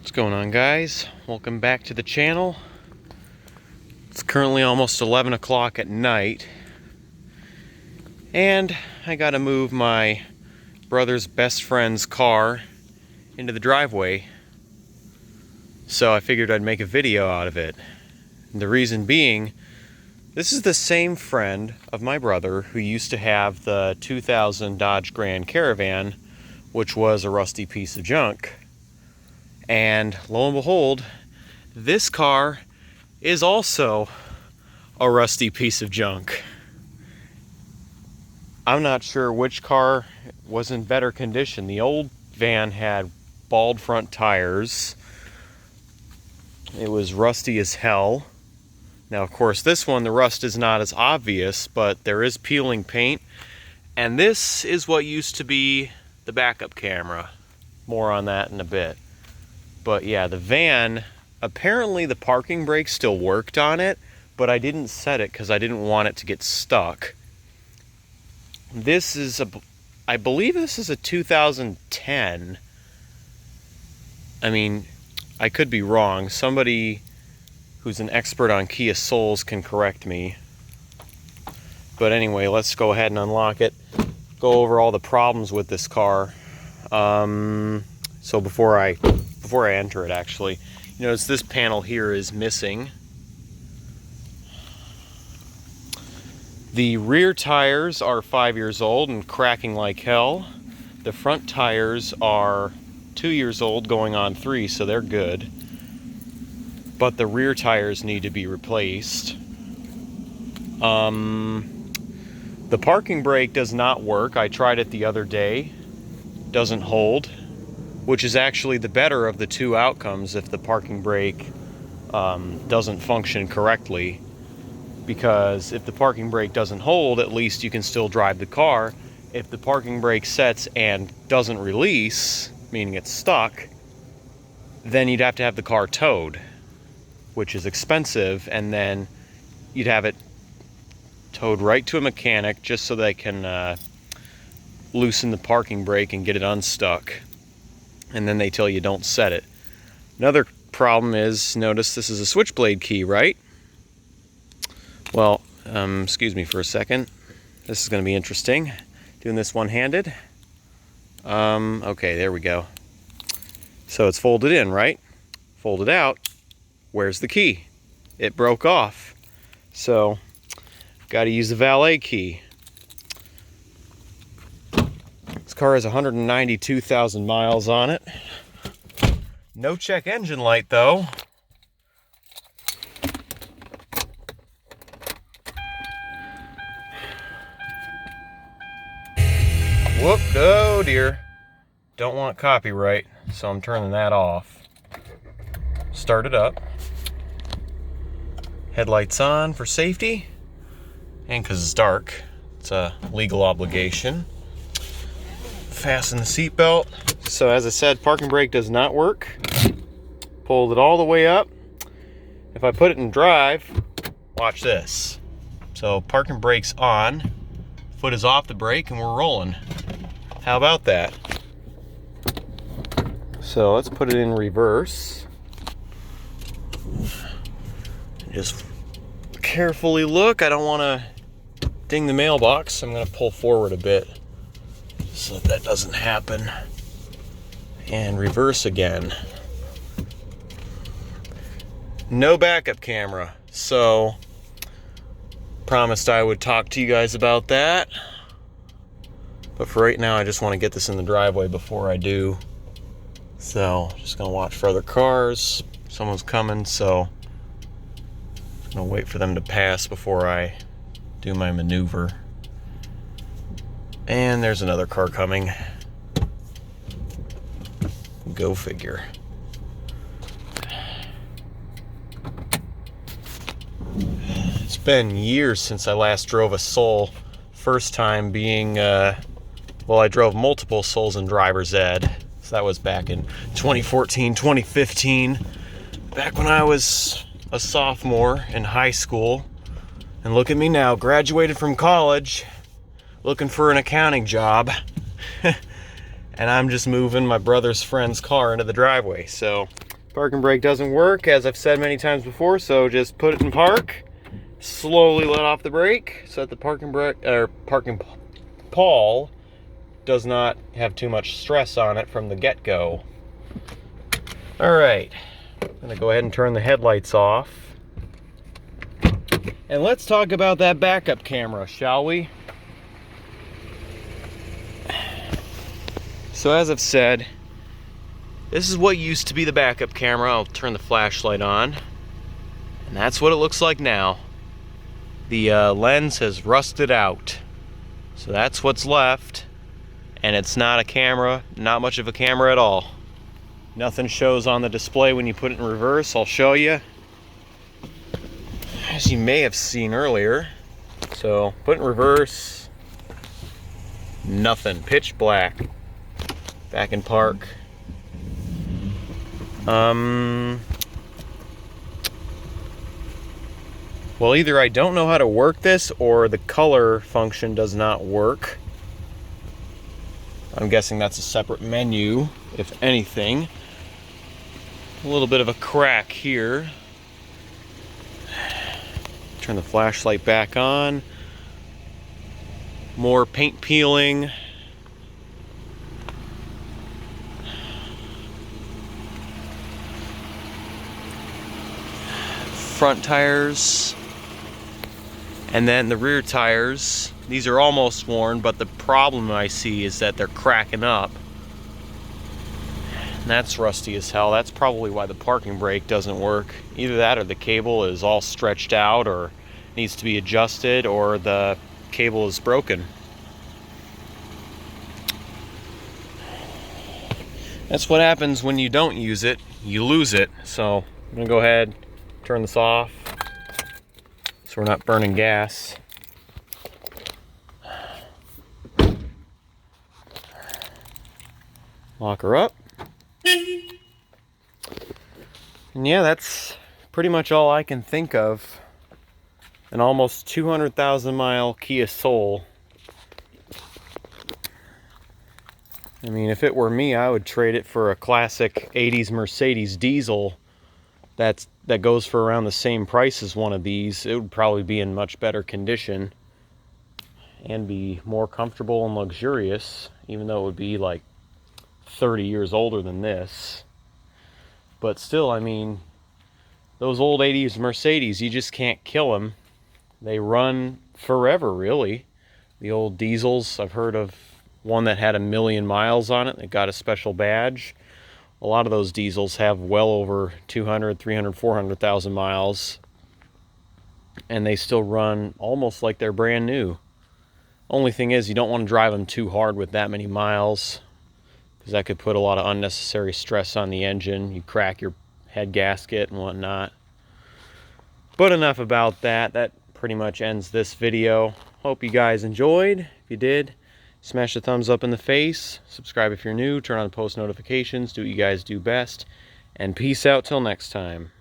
What's going on, guys? Welcome back to the channel. It's currently almost 11 o'clock at night, and I gotta move my brother's best friend's car into the driveway, so I figured I'd make a video out of it. And the reason being, this is the same friend of my brother who used to have the 2000 Dodge Grand Caravan, which was a rusty piece of junk. And lo and behold, this car is also a rusty piece of junk. I'm not sure which car was in better condition. The old van had bald front tires. It was rusty as hell. Now, of course, this one, the rust is not as obvious, but there is peeling paint. And this is what used to be the backup camera. More on that in a bit. But yeah, the van, apparently the parking brake still worked on it, but I didn't set it because I didn't want it to get stuck. This is I believe this is a 2010. I mean, I could be wrong. Somebody who's an expert on Kia Souls can correct me. But anyway, let's go ahead and unlock it. Go over all the problems with this car. So before I enter it, actually, you notice this panel here is missing. The rear tires are 5 years old and cracking like hell. The front tires are 2 years old going on 3, so they're good. But the rear tires need to be replaced. The parking brake does not work. I tried it the other day. Doesn't hold, which is actually the better of the two outcomes if the parking brake doesn't function correctly. Because if the parking brake doesn't hold, at least you can still drive the car. If the parking brake sets and doesn't release, meaning it's stuck, then you'd have to have the car towed, which is expensive, and then you'd have it towed right to a mechanic just so they can loosen the parking brake and get it unstuck. And then they tell you don't set it. Another problem is, notice this is a switchblade key, right? Well, excuse me for a second. This is going to be interesting. Doing this one-handed. Okay, there we go. So it's folded in, right? Folded out. Where's the key? It broke off. So, got to use the valet key. This car has 192,000 miles on it. No check engine light, though. Whoop, oh dear. Don't want copyright, so I'm turning that off. Start it up. Headlights on for safety. And because it's dark, it's a legal obligation. Fasten the seatbelt. So as I said, parking brake does not work. Pulled it all the way up. If I put it in drive, watch this. So parking brake's on, foot is off the brake, and we're rolling. How about that? So let's put it in reverse. Just carefully look. I don't want to ding the mailbox. I'm going to pull forward a bit so that doesn't happen. And reverse again. No backup camera, so promised I would talk to you guys about that. But for right now, I just want to get this in the driveway before I do. So just gonna watch for other cars. Someone's coming, so I'm gonna wait for them to pass before I do my maneuver. And there's another car coming. Go figure. It's been years since I last drove a Soul. First time being, well, I drove multiple Souls in driver's ed. So that was back in 2014, 2015. Back when I was a sophomore in high school. And look at me now, graduated from college, looking for an accounting job. And I'm just moving my brother's friend's car into the driveway. So Parking brake doesn't work, as I've said many times before, so just put it in park, slowly let off the brake so that the parking pawl does not have too much stress on it from the get-go. Alright, I'm going to go ahead and turn the headlights off. And let's talk about that backup camera, shall we? So as I've said, this is what used to be the backup camera. I'll turn the flashlight on. And that's what it looks like now. The lens has rusted out. So that's what's left. And it's not a camera, not much of a camera at all. Nothing shows on the display when you put it in reverse. I'll show you. As you may have seen earlier. So put it in reverse. Nothing. Pitch black. Back in park. Well, either I don't know how to work this or the color function does not work. I'm guessing that's a separate menu, if anything. A little bit of a crack here. Turn the flashlight back on. More paint peeling. Front tires, and then the rear tires. These are almost worn, but the problem I see is that they're cracking up. And that's rusty as hell. That's probably why the parking brake doesn't work. Either that or the cable is all stretched out or needs to be adjusted, or the cable is broken. That's what happens when you don't use it. You lose it. So I'm gonna go ahead, turn this off so we're not burning gas. Lock her up. And yeah, that's pretty much all I can think of. An almost 200,000 mile Kia Soul. I mean, if it were me, I would trade it for a classic 80s Mercedes diesel that goes for around the same price as one of these. It would probably be in much better condition and be more comfortable and luxurious, even though it would be like 30 years older than this. But still, I mean, those old 80s Mercedes, you just can't kill them. They run forever, really. The old diesels, I've heard of one that had 1 million miles on it that got a special badge. A lot of those diesels have well over 200, 300, 400,000 miles, and they still run almost like they're brand new. Only thing is, you don't want to drive them too hard with that many miles, because that could put a lot of unnecessary stress on the engine. You crack your head gasket and whatnot. But enough about that. That pretty much ends this video. Hope you guys enjoyed. If you did, smash the thumbs up in the face, subscribe if you're new, turn on post notifications, do what you guys do best, and peace out till next time.